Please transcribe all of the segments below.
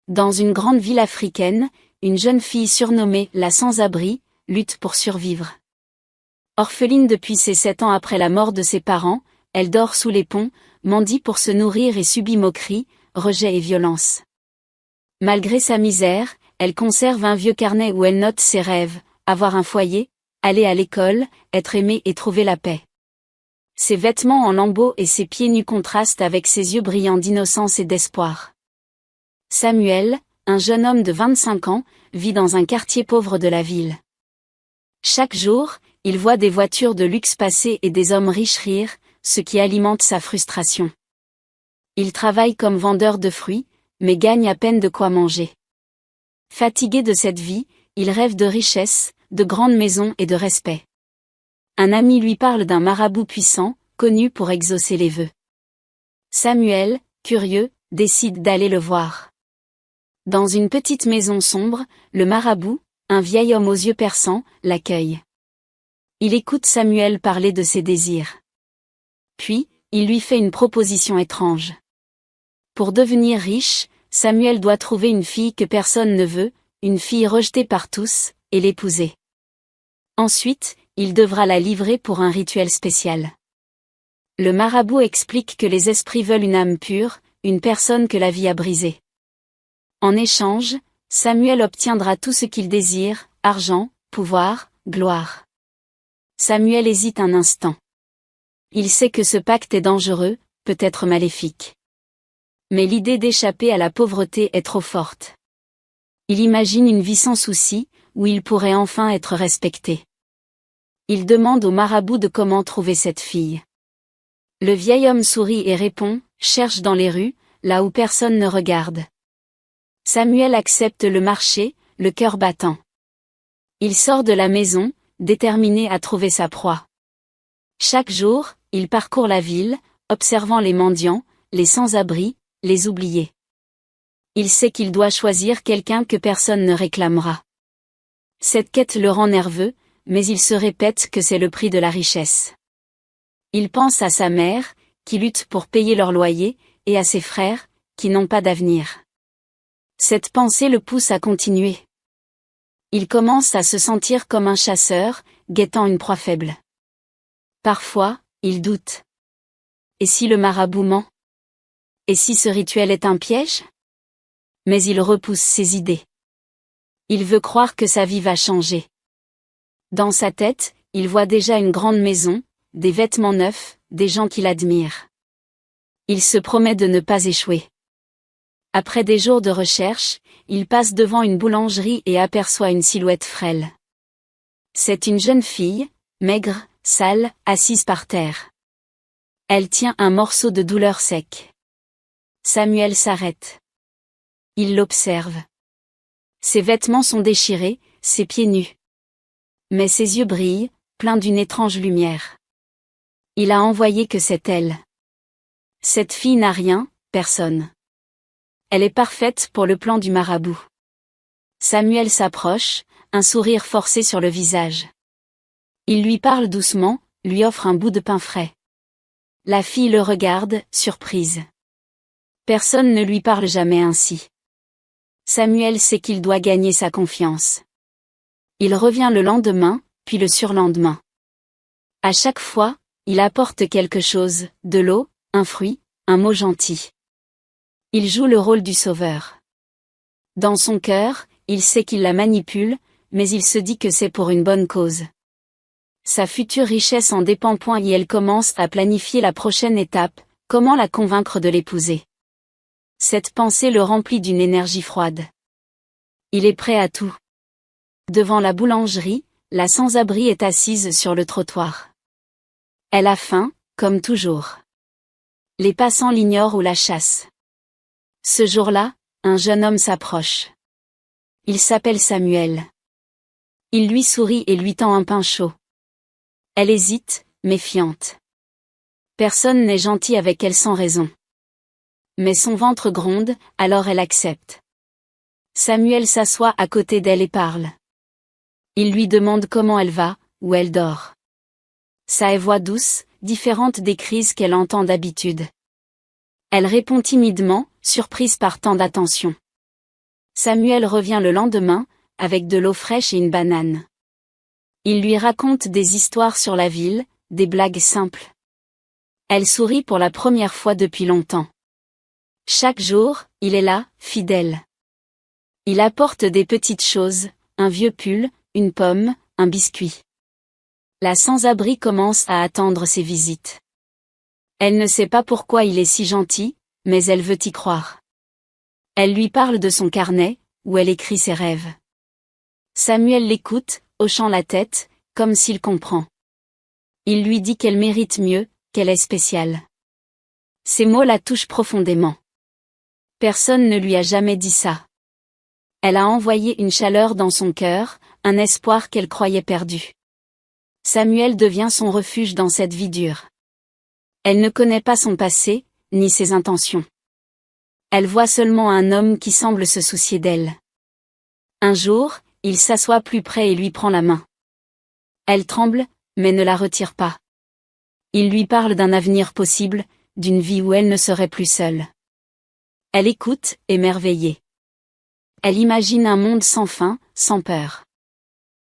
Dans une grande ville africaine, une jeune fille surnommée la sans-abri lutte pour survivre. Orpheline depuis ses 7 ans après la mort de ses parents, elle dort sous les ponts, mendie pour se nourrir et subit moqueries, rejets et violences. Malgré sa misère, elle conserve un vieux carnet où elle note ses rêves, avoir un foyer, aller à l'école, être aimée et trouver la paix. Ses vêtements en lambeaux et ses pieds nus contrastent avec ses yeux brillants d'innocence et d'espoir. Samuel, un jeune homme de 25 ans, vit dans un quartier pauvre de la ville. Chaque jour, il voit des voitures de luxe passer et des hommes riches rire, ce qui alimente sa frustration. Il travaille comme vendeur de fruits, mais gagne à peine de quoi manger. Fatigué de cette vie, il rêve de richesse, de grandes maisons et de respect. Un ami lui parle d'un marabout puissant, connu pour exaucer les vœux. Samuel, curieux, décide d'aller le voir. Dans une petite maison sombre, le marabout, un vieil homme aux yeux perçants, l'accueille. Il écoute Samuel parler de ses désirs. Puis, il lui fait une proposition étrange. Pour devenir riche, Samuel doit trouver une fille que personne ne veut, une fille rejetée par tous, et l'épouser. Ensuite, il devra la livrer pour un rituel spécial. Le marabout explique que les esprits veulent une âme pure, une personne que la vie a brisée. En échange, Samuel obtiendra tout ce qu'il désire, argent, pouvoir, gloire. Samuel hésite un instant. Il sait que ce pacte est dangereux, peut-être maléfique. Mais l'idée d'échapper à la pauvreté est trop forte. Il imagine une vie sans souci, où il pourrait enfin être respecté. Il demande au marabout de comment trouver cette fille. Le vieil homme sourit et répond, « Cherche dans les rues, là où personne ne regarde. » Samuel accepte le marché, le cœur battant. Il sort de la maison, déterminé à trouver sa proie. Chaque jour, il parcourt la ville, observant les mendiants, les sans-abri, les oubliés. Il sait qu'il doit choisir quelqu'un que personne ne réclamera. Cette quête le rend nerveux, mais il se répète que c'est le prix de la richesse. Il pense à sa mère, qui lutte pour payer leur loyer, et à ses frères, qui n'ont pas d'avenir. Cette pensée le pousse à continuer. Il commence à se sentir comme un chasseur, guettant une proie faible. Parfois, il doute. Et si le marabout ment? Et si ce rituel est un piège? Mais il repousse ses idées. Il veut croire que sa vie va changer. Dans sa tête, il voit déjà une grande maison, des vêtements neufs, des gens qui l'admirent. Il se promet de ne pas échouer. Après des jours de recherche, il passe devant une boulangerie et aperçoit une silhouette frêle. C'est une jeune fille, maigre, sale, assise par terre. Elle tient un morceau de douleur sec. Samuel s'arrête. Il l'observe. Ses vêtements sont déchirés, ses pieds nus. Mais ses yeux brillent, pleins d'une étrange lumière. Il a envoyé que c'est elle. Cette fille n'a rien, personne. Elle est parfaite pour le plan du marabout. Samuel s'approche, un sourire forcé sur le visage. Il lui parle doucement, lui offre un bout de pain frais. La fille le regarde, surprise. Personne ne lui parle jamais ainsi. Samuel sait qu'il doit gagner sa confiance. Il revient le lendemain, puis le surlendemain. À chaque fois, il apporte quelque chose, de l'eau, un fruit, un mot gentil. Il joue le rôle du sauveur. Dans son cœur, il sait qu'il la manipule, mais il se dit que c'est pour une bonne cause. Sa future richesse en dépend point et elle commence à planifier la prochaine étape, comment la convaincre de l'épouser. Cette pensée le remplit d'une énergie froide. Il est prêt à tout. Devant la boulangerie, la sans-abri est assise sur le trottoir. Elle a faim, comme toujours. Les passants l'ignorent ou la chassent. Ce jour-là, un jeune homme s'approche. Il s'appelle Samuel. Il lui sourit et lui tend un pain chaud. Elle hésite, méfiante. Personne n'est gentil avec elle sans raison. Mais son ventre gronde, alors elle accepte. Samuel s'assoit à côté d'elle et parle. Il lui demande comment elle va, où elle dort. Sa voix douce, différente des crises qu'elle entend d'habitude. Elle répond timidement, surprise par tant d'attention. Samuel revient le lendemain, avec de l'eau fraîche et une banane. Il lui raconte des histoires sur la ville, des blagues simples. Elle sourit pour la première fois depuis longtemps. Chaque jour, il est là, fidèle. Il apporte des petites choses, un vieux pull, une pomme, un biscuit. La sans-abri commence à attendre ses visites. Elle ne sait pas pourquoi il est si gentil, mais elle veut y croire. Elle lui parle de son carnet, où elle écrit ses rêves. Samuel l'écoute, hochant la tête, comme s'il comprend. Il lui dit qu'elle mérite mieux, qu'elle est spéciale. Ces mots la touchent profondément. Personne ne lui a jamais dit ça. Elle a envoyé une chaleur dans son cœur, un espoir qu'elle croyait perdu. Samuel devient son refuge dans cette vie dure. Elle ne connaît pas son passé, ni ses intentions. Elle voit seulement un homme qui semble se soucier d'elle. Un jour, il s'assoit plus près et lui prend la main. Elle tremble, mais ne la retire pas. Il lui parle d'un avenir possible, d'une vie où elle ne serait plus seule. Elle écoute, émerveillée. Elle imagine un monde sans fin, sans peur.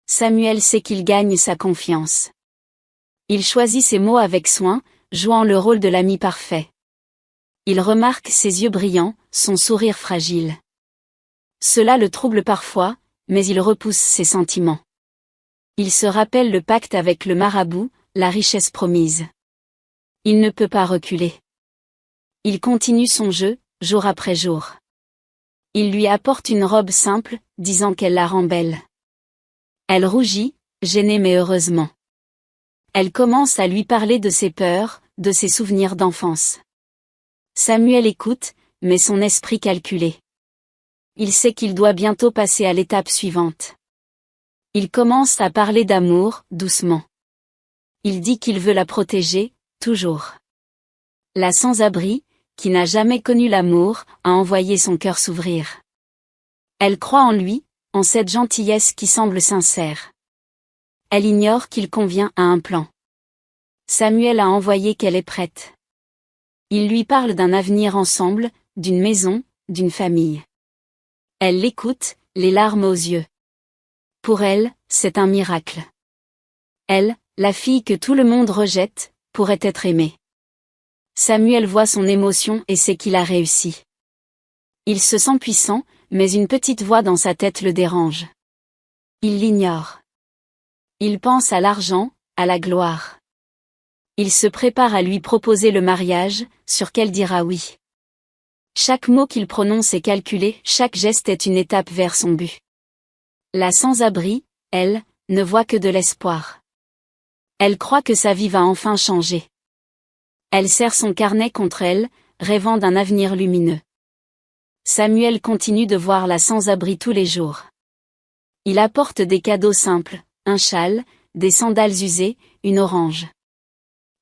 Samuel sait qu'il gagne sa confiance. Il choisit ses mots avec soin, jouant le rôle de l'ami parfait. Il remarque ses yeux brillants, son sourire fragile. Cela le trouble parfois, mais il repousse ses sentiments. Il se rappelle le pacte avec le marabout, la richesse promise. Il ne peut pas reculer. Il continue son jeu, jour après jour. Il lui apporte une robe simple, disant qu'elle la rend belle. Elle rougit, gênée mais heureusement. Elle commence à lui parler de ses peurs, de ses souvenirs d'enfance. Samuel écoute, mais son esprit calculé. Il sait qu'il doit bientôt passer à l'étape suivante. Il commence à parler d'amour, doucement. Il dit qu'il veut la protéger, toujours. La sans-abri, qui n'a jamais connu l'amour, a envoyé son cœur s'ouvrir. Elle croit en lui, en cette gentillesse qui semble sincère. Elle ignore qu'il convient à un plan. Samuel a envoyé qu'elle est prête. Il lui parle d'un avenir ensemble, d'une maison, d'une famille. Elle l'écoute, les larmes aux yeux. Pour elle, c'est un miracle. Elle, la fille que tout le monde rejette, pourrait être aimée. Samuel voit son émotion et sait qu'il a réussi. Il se sent puissant, mais une petite voix dans sa tête le dérange. Il l'ignore. Il pense à l'argent, à la gloire. Il se prépare à lui proposer le mariage, sur qu'elle dira oui. Chaque mot qu'il prononce est calculé, chaque geste est une étape vers son but. La sans-abri, elle, ne voit que de l'espoir. Elle croit que sa vie va enfin changer. Elle serre son carnet contre elle, rêvant d'un avenir lumineux. Samuel continue de voir la sans-abri tous les jours. Il apporte des cadeaux simples, un châle, des sandales usées, une orange.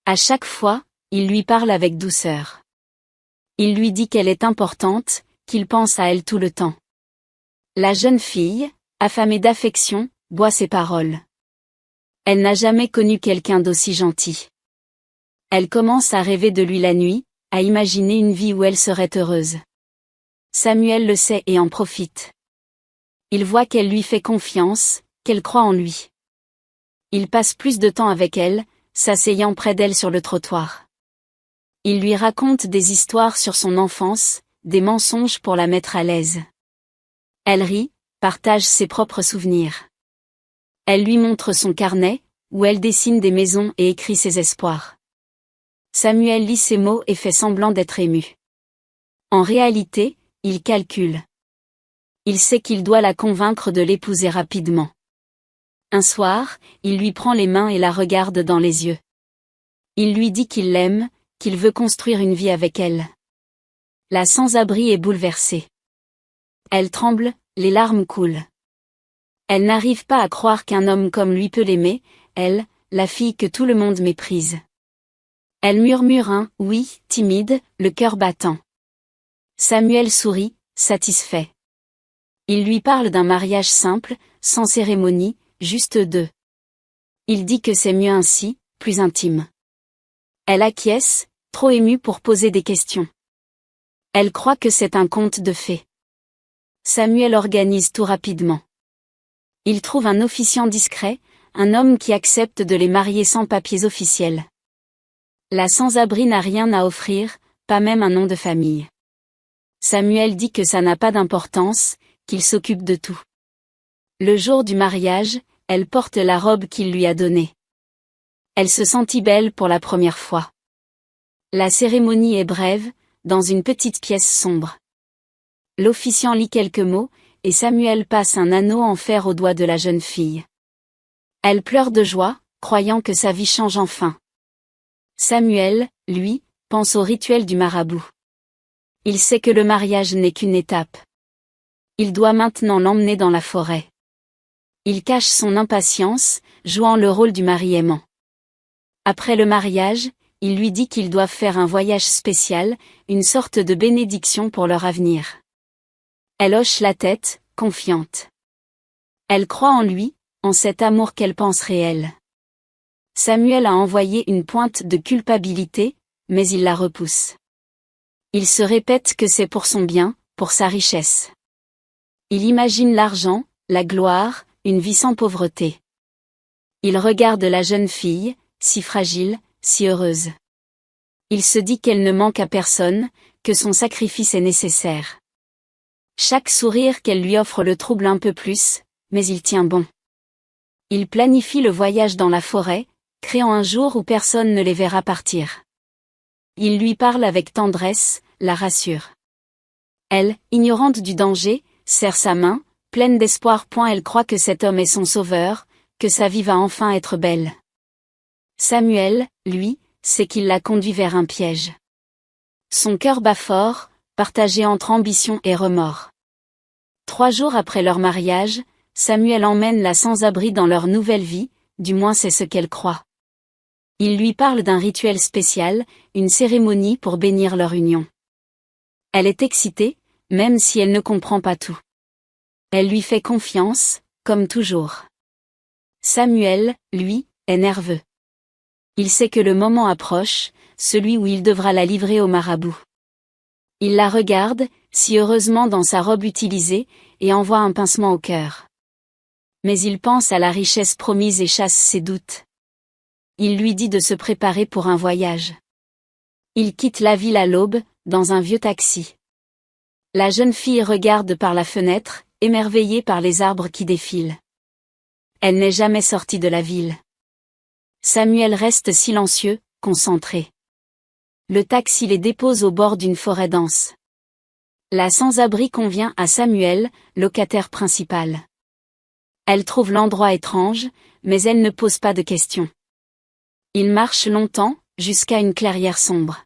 À chaque fois, il lui parle avec douceur. Il lui dit qu'elle est importante, qu'il pense à elle tout le temps. La jeune fille, affamée d'affection, boit ses paroles. Elle n'a jamais connu quelqu'un d'aussi gentil. Elle commence à rêver de lui la nuit, à imaginer une vie où elle serait heureuse. Samuel le sait et en profite. Il voit qu'elle lui fait confiance, qu'elle croit en lui. Il passe plus de temps avec elle, s'asseyant près d'elle sur le trottoir. Il lui raconte des histoires sur son enfance, des mensonges pour la mettre à l'aise. Elle rit, partage ses propres souvenirs. Elle lui montre son carnet, où elle dessine des maisons et écrit ses espoirs. Samuel lit ces mots et fait semblant d'être ému. En réalité, il calcule. Il sait qu'il doit la convaincre de l'épouser rapidement. Un soir, il lui prend les mains et la regarde dans les yeux. Il lui dit qu'il l'aime, qu'il veut construire une vie avec elle. La sans-abri est bouleversée. Elle tremble, les larmes coulent. Elle n'arrive pas à croire qu'un homme comme lui peut l'aimer, elle, la fille que tout le monde méprise. Elle murmure un « oui » timide, le cœur battant. Samuel sourit, satisfait. Il lui parle d'un mariage simple, sans cérémonie, juste deux. Il dit que c'est mieux ainsi, plus intime. Elle acquiesce, trop émue pour poser des questions. Elle croit que c'est un conte de fées. Samuel organise tout rapidement. Il trouve un officiant discret, un homme qui accepte de les marier sans papiers officiels. La sans-abri n'a rien à offrir, pas même un nom de famille. Samuel dit que ça n'a pas d'importance, qu'il s'occupe de tout. Le jour du mariage, elle porte la robe qu'il lui a donnée. Elle se sentit belle pour la première fois. La cérémonie est brève, dans une petite pièce sombre. L'officiant lit quelques mots, et Samuel passe un anneau en fer au doigt de la jeune fille. Elle pleure de joie, croyant que sa vie change enfin. Samuel, lui, pense au rituel du marabout. Il sait que le mariage n'est qu'une étape. Il doit maintenant l'emmener dans la forêt. Il cache son impatience, jouant le rôle du mari aimant. Après le mariage, il lui dit qu'ils doivent faire un voyage spécial, une sorte de bénédiction pour leur avenir. Elle hoche la tête, confiante. Elle croit en lui, en cet amour qu'elle pense réel. Samuel a envoyé une pointe de culpabilité, mais il la repousse. Il se répète que c'est pour son bien, pour sa richesse. Il imagine l'argent, la gloire, une vie sans pauvreté. Il regarde la jeune fille, si fragile, si heureuse. Il se dit qu'elle ne manque à personne, que son sacrifice est nécessaire. Chaque sourire qu'elle lui offre le trouble un peu plus, mais il tient bon. Il planifie le voyage dans la forêt, créant un jour où personne ne les verra partir. Il lui parle avec tendresse, la rassure. Elle, ignorante du danger, serre sa main, pleine d'espoir. Elle croit que cet homme est son sauveur, que sa vie va enfin être belle. Samuel, lui, sait qu'il l'a conduit vers un piège. Son cœur bat fort, partagé entre ambition et remords. 3 jours après leur mariage, Samuel emmène la sans-abri dans leur nouvelle vie, du moins c'est ce qu'elle croit. Il lui parle d'un rituel spécial, une cérémonie pour bénir leur union. Elle est excitée, même si elle ne comprend pas tout. Elle lui fait confiance, comme toujours. Samuel, lui, est nerveux. Il sait que le moment approche, celui où il devra la livrer au marabout. Il la regarde, si heureusement dans sa robe utilisée, et envoie un pincement au cœur. Mais il pense à la richesse promise et chasse ses doutes. Il lui dit de se préparer pour un voyage. Il quitte la ville à l'aube, dans un vieux taxi. La jeune fille regarde par la fenêtre, émerveillée par les arbres qui défilent. Elle n'est jamais sortie de la ville. Samuel reste silencieux, concentré. Le taxi les dépose au bord d'une forêt dense. La sans-abri convient à Samuel, locataire principal. Elle trouve l'endroit étrange, mais elle ne pose pas de questions. Ils marchent longtemps, jusqu'à une clairière sombre.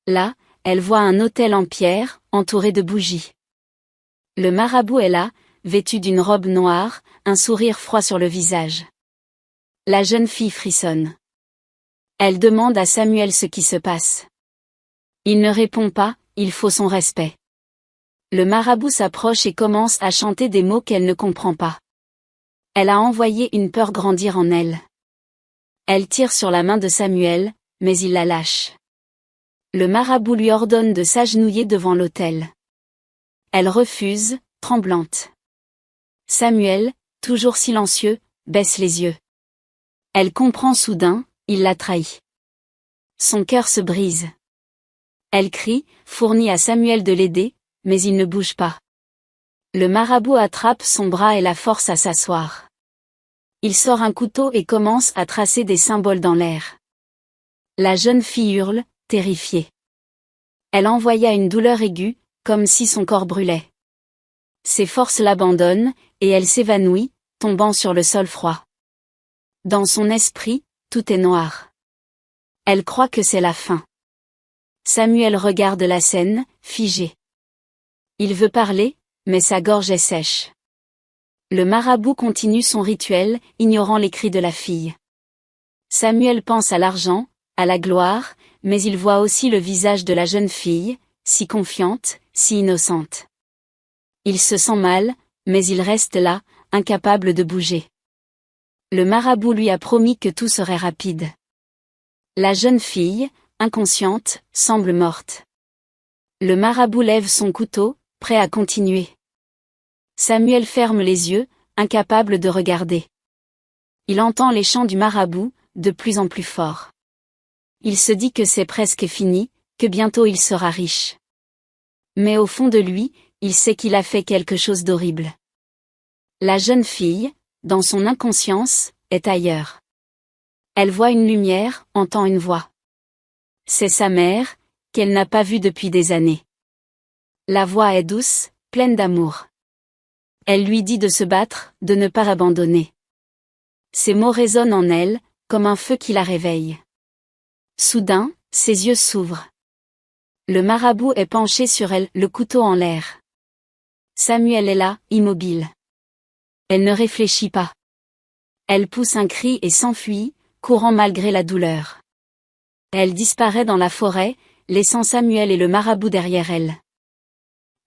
Là, elle voit un autel en pierre, entouré de bougies. Le marabout est là, vêtu d'une robe noire, un sourire froid sur le visage. La jeune fille frissonne. Elle demande à Samuel ce qui se passe. Il ne répond pas, il faut son respect. Le marabout s'approche et commence à chanter des mots qu'elle ne comprend pas. Elle a envoyé une peur grandir en elle. Elle tire sur la main de Samuel, mais il la lâche. Le marabout lui ordonne de s'agenouiller devant l'autel. Elle refuse, tremblante. Samuel, toujours silencieux, baisse les yeux. Elle comprend soudain, il l'a trahi. Son cœur se brise. Elle crie, fournit à Samuel de l'aider, mais il ne bouge pas. Le marabout attrape son bras et la force à s'asseoir. Il sort un couteau et commence à tracer des symboles dans l'air. La jeune fille hurle, terrifiée. Elle envoya une douleur aiguë, comme si son corps brûlait. Ses forces l'abandonnent, et elle s'évanouit, tombant sur le sol froid. Dans son esprit, tout est noir. Elle croit que c'est la fin. Samuel regarde la scène, figé. Il veut parler, mais sa gorge est sèche. Le marabout continue son rituel, ignorant les cris de la fille. Samuel pense à l'argent, à la gloire, mais il voit aussi le visage de la jeune fille, si confiante, si innocente. Il se sent mal, mais il reste là, incapable de bouger. Le marabout lui a promis que tout serait rapide. La jeune fille, inconsciente, semble morte. Le marabout lève son couteau, prêt à continuer. Samuel ferme les yeux, incapable de regarder. Il entend les chants du marabout, de plus en plus forts. Il se dit que c'est presque fini, que bientôt il sera riche. Mais au fond de lui, il sait qu'il a fait quelque chose d'horrible. La jeune fille, dans son inconscience, est ailleurs. Elle voit une lumière, entend une voix. C'est sa mère, qu'elle n'a pas vue depuis des années. La voix est douce, pleine d'amour. Elle lui dit de se battre, de ne pas abandonner. Ces mots résonnent en elle, comme un feu qui la réveille. Soudain, ses yeux s'ouvrent. Le marabout est penché sur elle, le couteau en l'air. Samuel est là, immobile. Elle ne réfléchit pas. Elle pousse un cri et s'enfuit, courant malgré la douleur. Elle disparaît dans la forêt, laissant Samuel et le marabout derrière elle.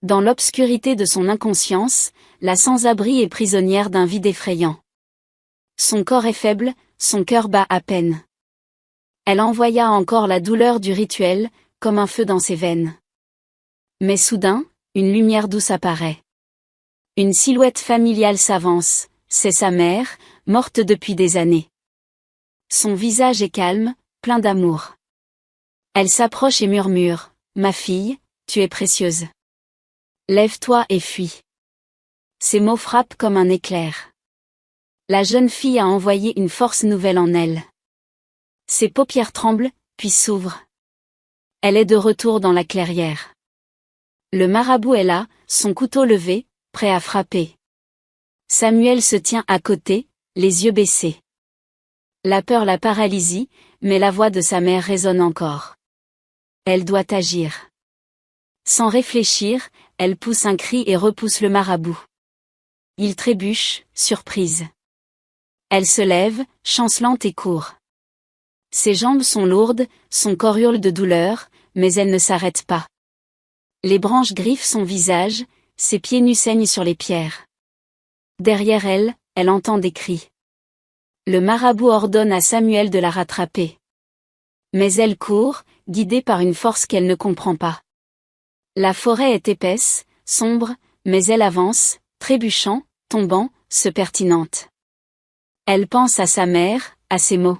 Dans l'obscurité de son inconscience, la sans-abri est prisonnière d'un vide effrayant. Son corps est faible, son cœur bat à peine. Elle envoya encore la douleur du rituel, comme un feu dans ses veines. Mais soudain, une lumière douce apparaît. Une silhouette familiale s'avance, c'est sa mère, morte depuis des années. Son visage est calme, plein d'amour. Elle s'approche et murmure, « Ma fille, tu es précieuse. Lève-toi et fuis. » Ces mots frappent comme un éclair. La jeune fille a envoyé une force nouvelle en elle. Ses paupières tremblent, puis s'ouvrent. Elle est de retour dans la clairière. Le marabout est là, son couteau levé, prêt à frapper. Samuel se tient à côté, les yeux baissés. La peur la paralysie, mais la voix de sa mère résonne encore. Elle doit agir. Sans réfléchir, elle pousse un cri et repousse le marabout. Il trébuche, surprise. Elle se lève, chancelante et court. Ses jambes sont lourdes, son corps hurle de douleur, mais elle ne s'arrête pas. Les branches griffent son visage, ses pieds nus saignent sur les pierres. Derrière elle, elle entend des cris. Le marabout ordonne à Samuel de la rattraper. Mais elle court, guidée par une force qu'elle ne comprend pas. La forêt est épaisse, sombre, mais elle avance, trébuchant, tombant, se pertinente. Elle pense à sa mère, à ses mots.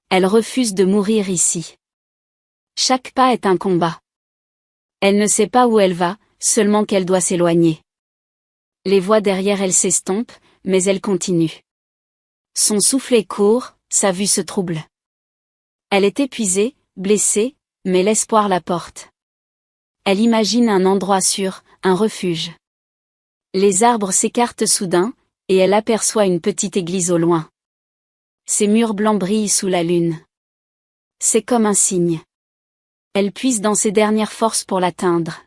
Elle refuse de mourir ici. Chaque pas est un combat. Elle ne sait pas où elle va, seulement qu'elle doit s'éloigner. Les voix derrière elle s'estompent, mais elle continue. Son souffle est court, sa vue se trouble. Elle est épuisée, blessée, mais l'espoir la porte. Elle imagine un endroit sûr, un refuge. Les arbres s'écartent soudain, et elle aperçoit une petite église au loin. Ses murs blancs brillent sous la lune. C'est comme un signe. Elle puise dans ses dernières forces pour l'atteindre.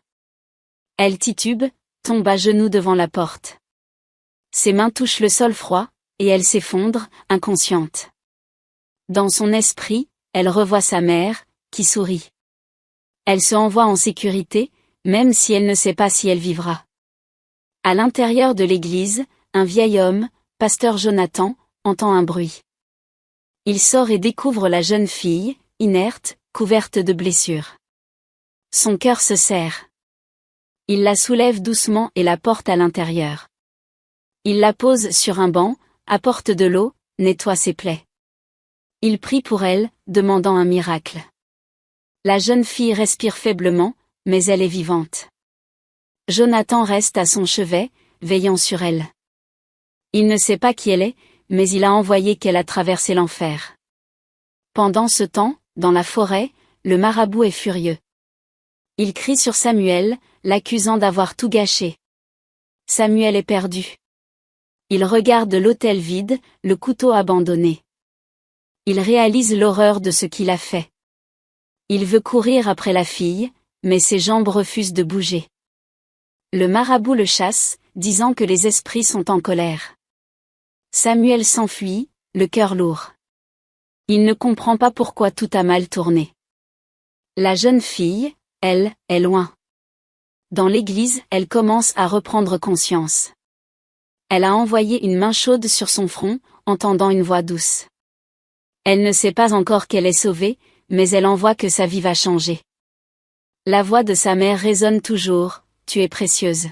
Elle titube, tombe à genoux devant la porte. Ses mains touchent le sol froid, et elle s'effondre, inconsciente. Dans son esprit, elle revoit sa mère, qui sourit. Elle se envoie en sécurité, même si elle ne sait pas si elle vivra. À l'intérieur de l'église, un vieil homme, pasteur Jonathan, entend un bruit. Il sort et découvre la jeune fille, inerte, couverte de blessures. Son cœur se serre. Il la soulève doucement et la porte à l'intérieur. Il la pose sur un banc, apporte de l'eau, nettoie ses plaies. Il prie pour elle, demandant un miracle. La jeune fille respire faiblement, mais elle est vivante. Jonathan reste à son chevet, veillant sur elle. Il ne sait pas qui elle est, mais il a envoyé qu'elle a traversé l'enfer. Pendant ce temps, dans la forêt, le marabout est furieux. Il crie sur Samuel, l'accusant d'avoir tout gâché. Samuel est perdu. Il regarde l'autel vide, le couteau abandonné. Il réalise l'horreur de ce qu'il a fait. Il veut courir après la fille, mais ses jambes refusent de bouger. Le marabout le chasse, disant que les esprits sont en colère. Samuel s'enfuit, le cœur lourd. Il ne comprend pas pourquoi tout a mal tourné. La jeune fille, elle, est loin. Dans l'église, elle commence à reprendre conscience. Elle a envoyé une main chaude sur son front, entendant une voix douce. Elle ne sait pas encore qu'elle est sauvée, mais elle en voit que sa vie va changer. La voix de sa mère résonne toujours, « Tu es précieuse.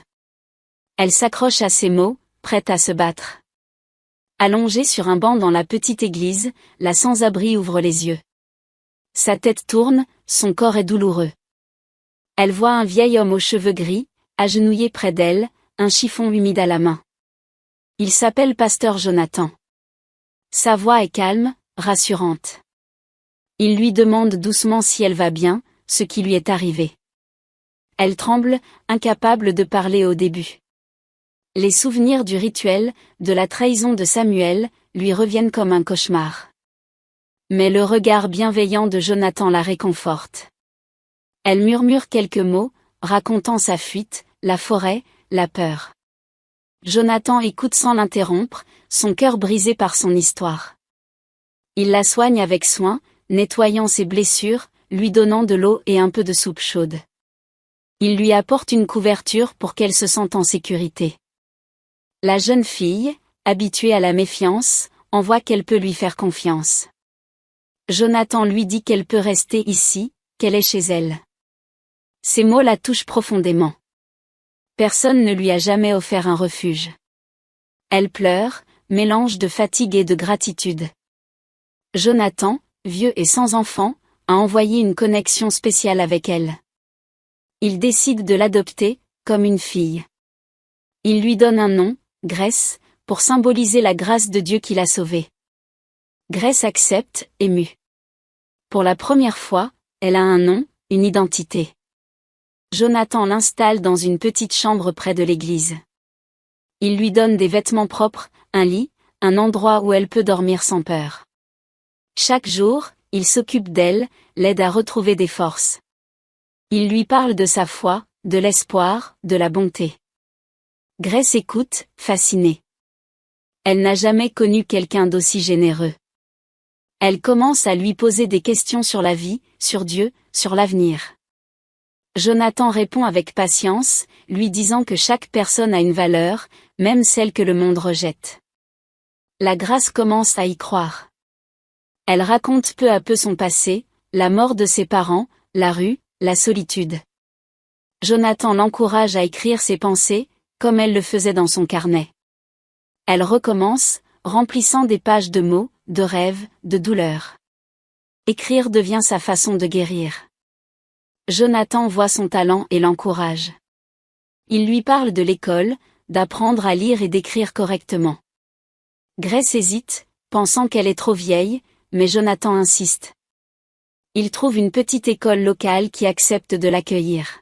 Elle s'accroche à ces mots, prête à se battre. Allongée sur un banc dans la petite église, la sans-abri ouvre les yeux. Sa tête tourne, son corps est douloureux. Elle voit un vieil homme aux cheveux gris, agenouillé près d'elle, un chiffon humide à la main. Il s'appelle Pasteur Jonathan. Sa voix est calme, rassurante. Il lui demande doucement si elle va bien, ce qui lui est arrivé. Elle tremble, incapable de parler au début. Les souvenirs du rituel, de la trahison de Samuel, lui reviennent comme un cauchemar. Mais le regard bienveillant de Jonathan la réconforte. Elle murmure quelques mots, racontant sa fuite, la forêt, la peur. Jonathan écoute sans l'interrompre, son cœur brisé par son histoire. Il la soigne avec soin, nettoyant ses blessures, lui donnant de l'eau et un peu de soupe chaude. Il lui apporte une couverture pour qu'elle se sente en sécurité. La jeune fille, habituée à la méfiance, en voit qu'elle peut lui faire confiance. Jonathan lui dit qu'elle peut rester ici, qu'elle est chez elle. Ces mots la touchent profondément. Personne ne lui a jamais offert un refuge. Elle pleure, mélange de fatigue et de gratitude. Jonathan, vieux et sans enfant, a envoyé une connexion spéciale avec elle. Il décide de l'adopter, comme une fille. Il lui donne un nom, Grace, pour symboliser la grâce de Dieu qui l'a sauvée. Grace accepte, émue. Pour la première fois, elle a un nom, une identité. Jonathan l'installe dans une petite chambre près de l'église. Il lui donne des vêtements propres, un lit, un endroit où elle peut dormir sans peur. Chaque jour, il s'occupe d'elle, l'aide à retrouver des forces. Il lui parle de sa foi, de l'espoir, de la bonté. Grace écoute, fascinée. Elle n'a jamais connu quelqu'un d'aussi généreux. Elle commence à lui poser des questions sur la vie, sur Dieu, sur l'avenir. Jonathan répond avec patience, lui disant que chaque personne a une valeur, même celle que le monde rejette. La grâce commence à y croire. Elle raconte peu à peu son passé, la mort de ses parents, la rue, la solitude. Jonathan l'encourage à écrire ses pensées, comme elle le faisait dans son carnet. Elle recommence, remplissant des pages de mots, de rêves, de douleurs. Écrire devient sa façon de guérir. Jonathan voit son talent et l'encourage. Il lui parle de l'école, d'apprendre à lire et d'écrire correctement. Grace hésite, pensant qu'elle est trop vieille, mais Jonathan insiste. Il trouve une petite école locale qui accepte de l'accueillir.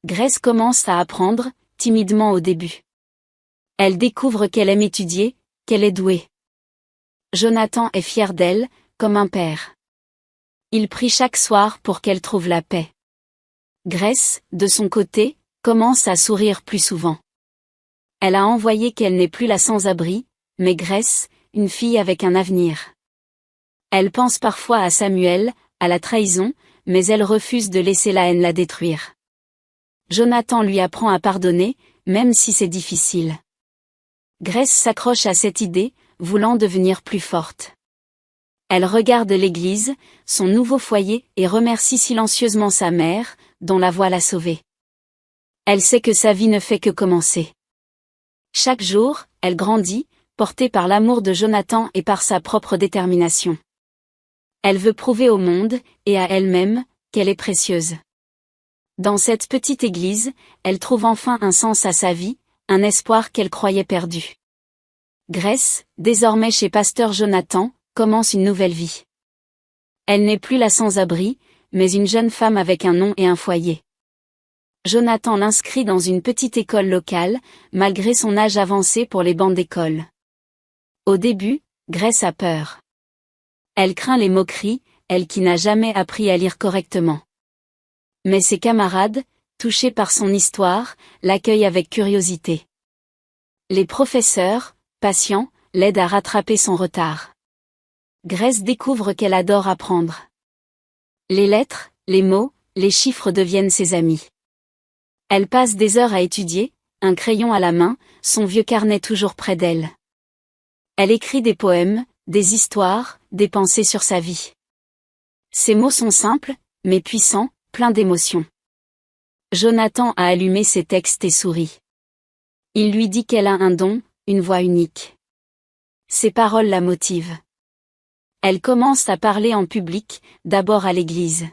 Grace commence à apprendre, timidement au début. Elle découvre qu'elle aime étudier, qu'elle est douée. Jonathan est fier d'elle, comme un père. Il prie chaque soir pour qu'elle trouve la paix. Grace, de son côté, commence à sourire plus souvent. Elle a envoyé qu'elle n'est plus la sans-abri, mais Grace, une fille avec un avenir. Elle pense parfois à Samuel, à la trahison, mais elle refuse de laisser la haine la détruire. Jonathan lui apprend à pardonner, même si c'est difficile. Grace s'accroche à cette idée, voulant devenir plus forte. Elle regarde l'église, son nouveau foyer, et remercie silencieusement sa mère, dont la voix l'a sauvée. Elle sait que sa vie ne fait que commencer. Chaque jour, elle grandit, portée par l'amour de Jonathan et par sa propre détermination. Elle veut prouver au monde, et à elle-même, qu'elle est précieuse. Dans cette petite église, elle trouve enfin un sens à sa vie, un espoir qu'elle croyait perdu. Grace, désormais chez Pasteur Jonathan, commence une nouvelle vie. Elle n'est plus la sans-abri, mais une jeune femme avec un nom et un foyer. Jonathan l'inscrit dans une petite école locale, malgré son âge avancé pour les bancs d'école. Au début, Grace a peur. Elle craint les moqueries, elle qui n'a jamais appris à lire correctement. Mais ses camarades, touchés par son histoire, l'accueillent avec curiosité. Les professeurs, patients, l'aident à rattraper son retard. Grace découvre qu'elle adore apprendre. Les lettres, les mots, les chiffres deviennent ses amis. Elle passe des heures à étudier, un crayon à la main, son vieux carnet toujours près d'elle. Elle écrit des poèmes, des histoires, des pensées sur sa vie. Ses mots sont simples, mais puissants, pleins d'émotions. Jonathan a allumé ses textes et sourit. Il lui dit qu'elle a un don, une voix unique. Ses paroles la motivent. Elle commence à parler en public, d'abord à l'église.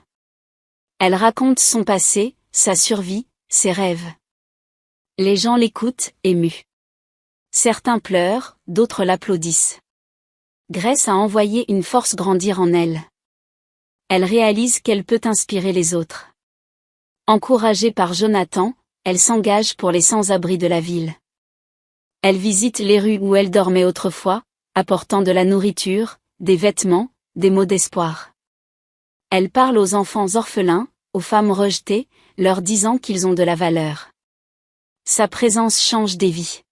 Elle raconte son passé, sa survie, ses rêves. Les gens l'écoutent, émus. Certains pleurent, d'autres l'applaudissent. Grace a envoyé une force grandir en elle. Elle réalise qu'elle peut inspirer les autres. Encouragée par Jonathan, elle s'engage pour les sans-abri de la ville. Elle visite les rues où elle dormait autrefois, apportant de la nourriture, des vêtements, des mots d'espoir. Elle parle aux enfants orphelins, aux femmes rejetées, leur disant qu'ils ont de la valeur. Sa présence change des vies.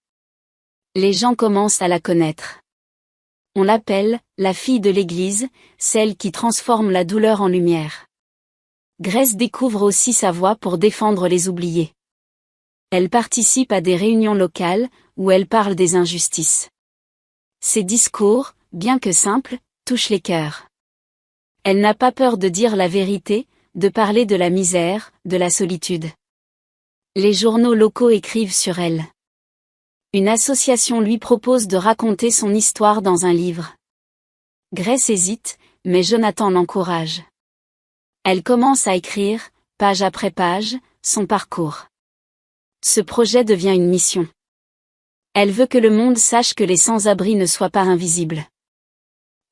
Les gens commencent à la connaître. On l'appelle la fille de l'Église, celle qui transforme la douleur en lumière. Grace découvre aussi sa voix pour défendre les oubliés. Elle participe à des réunions locales, où elle parle des injustices. Ses discours, bien que simples, touchent les cœurs. Elle n'a pas peur de dire la vérité, de parler de la misère, de la solitude. Les journaux locaux écrivent sur elle. Une association lui propose de raconter son histoire dans un livre. Grace hésite, mais Jonathan l'encourage. Elle commence à écrire, page après page, son parcours. Ce projet devient une mission. Elle veut que le monde sache que les sans-abri ne soient pas invisibles.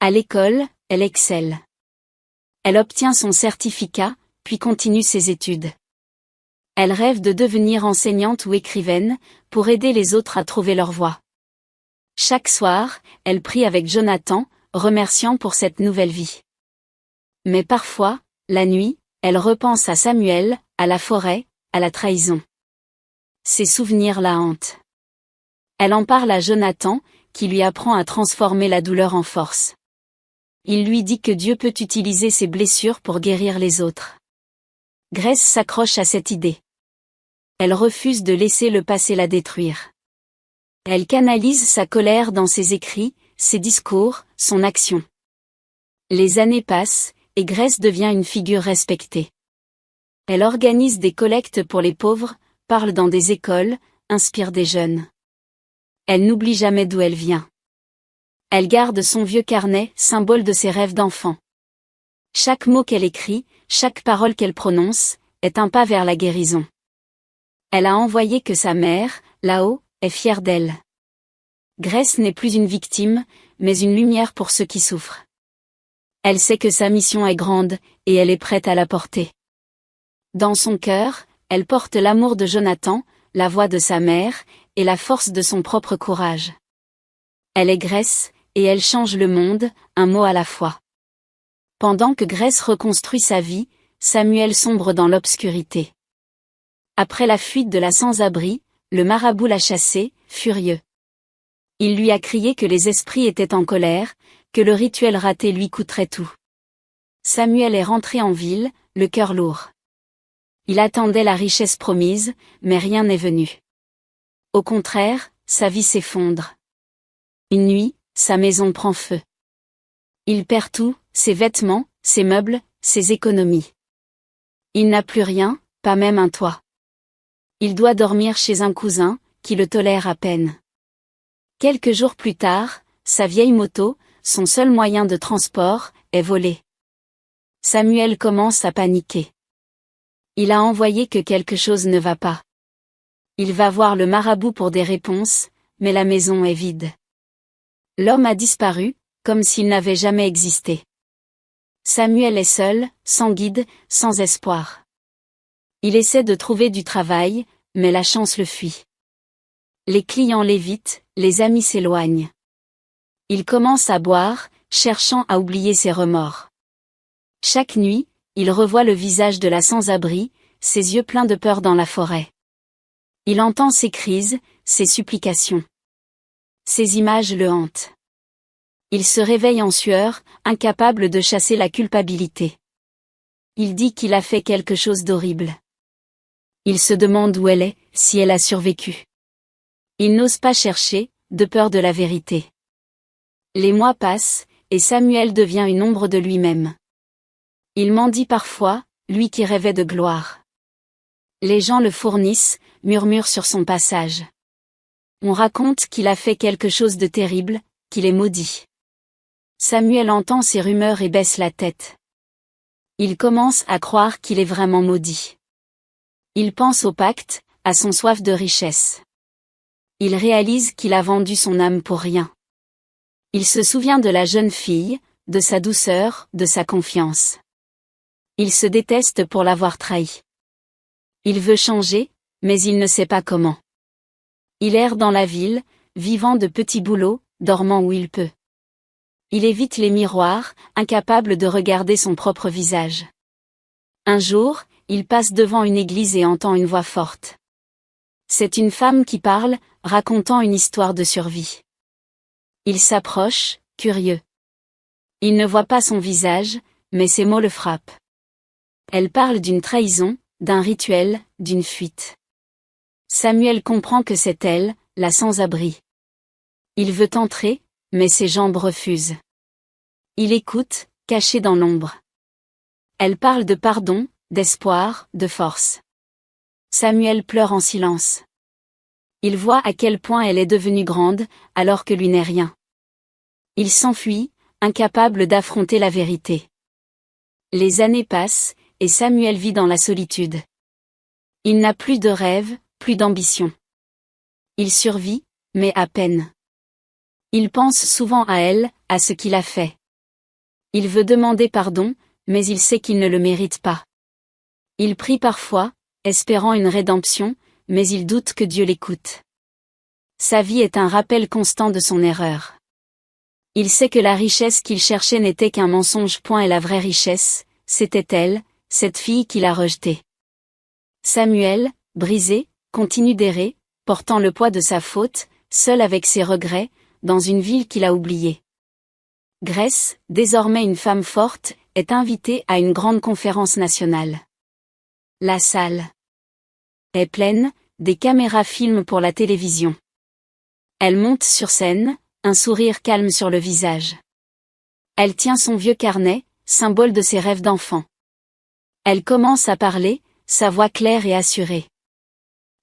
À l'école, elle excelle. Elle obtient son certificat, puis continue ses études. Elle rêve de devenir enseignante ou écrivaine, pour aider les autres à trouver leur voie. Chaque soir, elle prie avec Jonathan, remerciant pour cette nouvelle vie. Mais parfois, la nuit, elle repense à Samuel, à la forêt, à la trahison. Ses souvenirs la hantent. Elle en parle à Jonathan, qui lui apprend à transformer la douleur en force. Il lui dit que Dieu peut utiliser ses blessures pour guérir les autres. Grace s'accroche à cette idée. Elle refuse de laisser le passé la détruire. Elle canalise sa colère dans ses écrits, ses discours, son action. Les années passent, et Grace devient une figure respectée. Elle organise des collectes pour les pauvres, parle dans des écoles, inspire des jeunes. Elle n'oublie jamais d'où elle vient. Elle garde son vieux carnet, symbole de ses rêves d'enfant. Chaque mot qu'elle écrit, chaque parole qu'elle prononce, est un pas vers la guérison. Elle a envoyé que sa mère, là-haut, est fière d'elle. Grace n'est plus une victime, mais une lumière pour ceux qui souffrent. Elle sait que sa mission est grande, et elle est prête à la porter. Dans son cœur, elle porte l'amour de Jonathan, la voix de sa mère, et la force de son propre courage. Elle est Grace, et elle change le monde, un mot à la fois. Pendant que Grace reconstruit sa vie, Samuel sombre dans l'obscurité. Après la fuite de la sans-abri, le marabout l'a chassé, furieux. Il lui a crié que les esprits étaient en colère, que le rituel raté lui coûterait tout. Samuel est rentré en ville, le cœur lourd. Il attendait la richesse promise, mais rien n'est venu. Au contraire, sa vie s'effondre. Une nuit, sa maison prend feu. Il perd tout, ses vêtements, ses meubles, ses économies. Il n'a plus rien, pas même un toit. Il doit dormir chez un cousin, qui le tolère à peine. Quelques jours plus tard, sa vieille moto, son seul moyen de transport, est volée. Samuel commence à paniquer. Il a envoyé que quelque chose ne va pas. Il va voir le marabout pour des réponses, mais la maison est vide. L'homme a disparu, comme s'il n'avait jamais existé. Samuel est seul, sans guide, sans espoir. Il essaie de trouver du travail, mais la chance le fuit. Les clients l'évitent, les amis s'éloignent. Il commence à boire, cherchant à oublier ses remords. Chaque nuit, il revoit le visage de la sans-abri, ses yeux pleins de peur dans la forêt. Il entend ses crises, ses supplications. Ces images le hantent. Il se réveille en sueur, incapable de chasser la culpabilité. Il dit qu'il a fait quelque chose d'horrible. Il se demande où elle est, si elle a survécu. Il n'ose pas chercher, de peur de la vérité. Les mois passent, et Samuel devient une ombre de lui-même. Il mendie parfois, lui qui rêvait de gloire. Les gens le fournissent, murmurent sur son passage. On raconte qu'il a fait quelque chose de terrible, qu'il est maudit. Samuel entend ces rumeurs et baisse la tête. Il commence à croire qu'il est vraiment maudit. Il pense au pacte, à son soif de richesse. Il réalise qu'il a vendu son âme pour rien. Il se souvient de la jeune fille, de sa douceur, de sa confiance. Il se déteste pour l'avoir trahi. Il veut changer, mais il ne sait pas comment. Il erre dans la ville, vivant de petits boulots, dormant où il peut. Il évite les miroirs, incapable de regarder son propre visage. Un jour, il passe devant une église et entend une voix forte. C'est une femme qui parle, racontant une histoire de survie. Il s'approche, curieux. Il ne voit pas son visage, mais ses mots le frappent. Elle parle d'une trahison, d'un rituel, d'une fuite. Samuel comprend que c'est elle, la sans-abri. Il veut entrer, mais ses jambes refusent. Il écoute, caché dans l'ombre. Elle parle de pardon, d'espoir, de force. Samuel pleure en silence. Il voit à quel point elle est devenue grande, alors que lui n'est rien. Il s'enfuit, incapable d'affronter la vérité. Les années passent, et Samuel vit dans la solitude. Il n'a plus de rêve, plus d'ambition. Il survit, mais à peine. Il pense souvent à elle, à ce qu'il a fait. Il veut demander pardon, mais il sait qu'il ne le mérite pas. Il prie parfois, espérant une rédemption, mais il doute que Dieu l'écoute. Sa vie est un rappel constant de son erreur. Il sait que la richesse qu'il cherchait n'était qu'un mensonge. Et la vraie richesse, c'était elle, cette fille qu'il a rejetée. Samuel, brisé, continue d'errer, portant le poids de sa faute, seul avec ses regrets, dans une ville qu'il a oubliée. Grace, désormais une femme forte, est invitée à une grande conférence nationale. La salle est pleine, des caméras filment pour la télévision. Elle monte sur scène, un sourire calme sur le visage. Elle tient son vieux carnet, symbole de ses rêves d'enfant. Elle commence à parler, sa voix claire et assurée.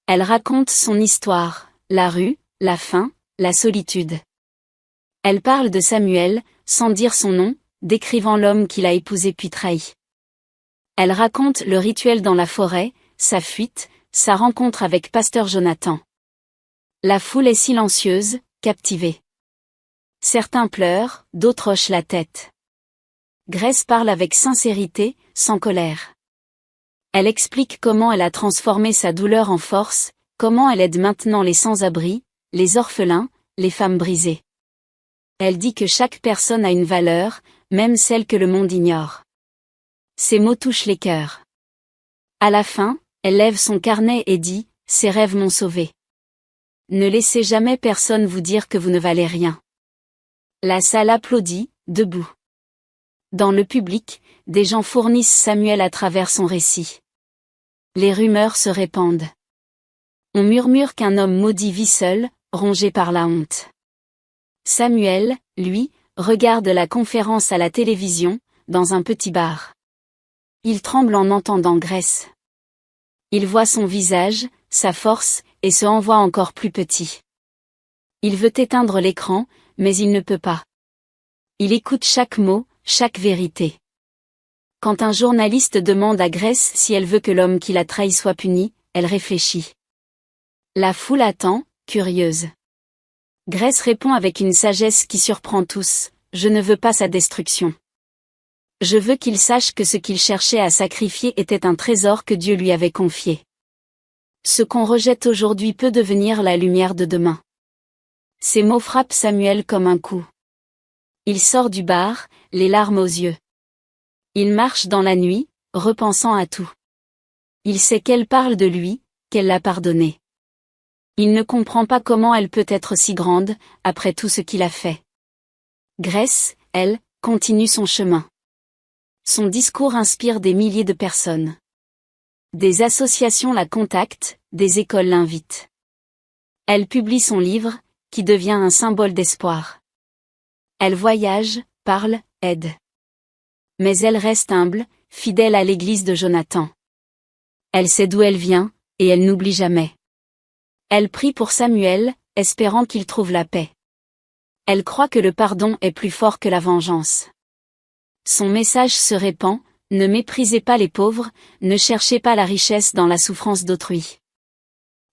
Elle raconte son histoire, la rue, la faim, la solitude. Elle parle de Samuel, sans dire son nom, décrivant l'homme qu'il a épousé puis trahi. Elle raconte le rituel dans la forêt, sa fuite, sa rencontre avec Pasteur Jonathan. La foule est silencieuse, captivée. Certains pleurent, d'autres hochent la tête. Grace parle avec sincérité, sans colère. Elle explique comment elle a transformé sa douleur en force, comment elle aide maintenant les sans-abri, les orphelins, les femmes brisées. Elle dit que chaque personne a une valeur, même celle que le monde ignore. Ses mots touchent les cœurs. À la fin, elle lève son carnet et dit « Ces rêves m'ont sauvé. Ne laissez jamais personne vous dire que vous ne valez rien. » La salle applaudit, debout. Dans le public, des gens fournissent Samuel à travers son récit. Les rumeurs se répandent. On murmure qu'un homme maudit vit seul, rongé par la honte. Samuel, lui, regarde la conférence à la télévision, dans un petit bar. Il tremble en entendant Grace. Il voit son visage, sa force, et se envoie encore plus petit. Il veut éteindre l'écran, mais il ne peut pas. Il écoute chaque mot, chaque vérité. Quand un journaliste demande à Grace si elle veut que l'homme qui l'a trahi soit puni, elle réfléchit. La foule attend, curieuse. Grace répond avec une sagesse qui surprend tous, « Je ne veux pas sa destruction. Je veux qu'il sache que ce qu'il cherchait à sacrifier était un trésor que Dieu lui avait confié. Ce qu'on rejette aujourd'hui peut devenir la lumière de demain. » Ces mots frappent Samuel comme un coup. Il sort du bar, les larmes aux yeux. Il marche dans la nuit, repensant à tout. Il sait qu'elle parle de lui, qu'elle l'a pardonné. Il ne comprend pas comment elle peut être si grande, après tout ce qu'il a fait. Grace, elle, continue son chemin. Son discours inspire des milliers de personnes. Des associations la contactent, des écoles l'invitent. Elle publie son livre, qui devient un symbole d'espoir. Elle voyage, parle, aide. Mais elle reste humble, fidèle à l'église de Jonathan. Elle sait d'où elle vient, et elle n'oublie jamais. Elle prie pour Samuel, espérant qu'il trouve la paix. Elle croit que le pardon est plus fort que la vengeance. Son message se répand: ne méprisez pas les pauvres, ne cherchez pas la richesse dans la souffrance d'autrui.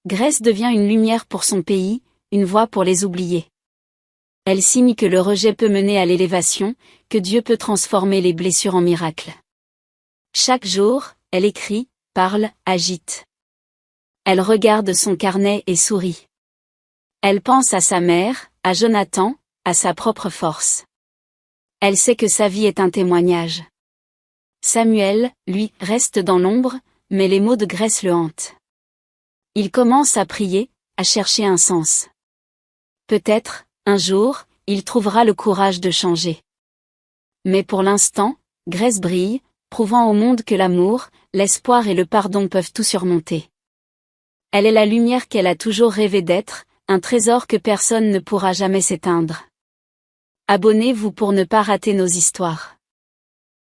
Grace devient une lumière pour son pays, une voix pour les oubliés. Elle signe que le rejet peut mener à l'élévation, que Dieu peut transformer les blessures en miracles. Chaque jour, elle écrit, parle, agite. Elle regarde son carnet et sourit. Elle pense à sa mère, à Jonathan, à sa propre force. Elle sait que sa vie est un témoignage. Samuel, lui, reste dans l'ombre, mais les mots de Grace le hantent. Il commence à prier, à chercher un sens. Peut-être, un jour, il trouvera le courage de changer. Mais pour l'instant, Grace brille, prouvant au monde que l'amour, l'espoir et le pardon peuvent tout surmonter. Elle est la lumière qu'elle a toujours rêvé d'être, un trésor que personne ne pourra jamais s'éteindre. Abonnez-vous pour ne pas rater nos histoires.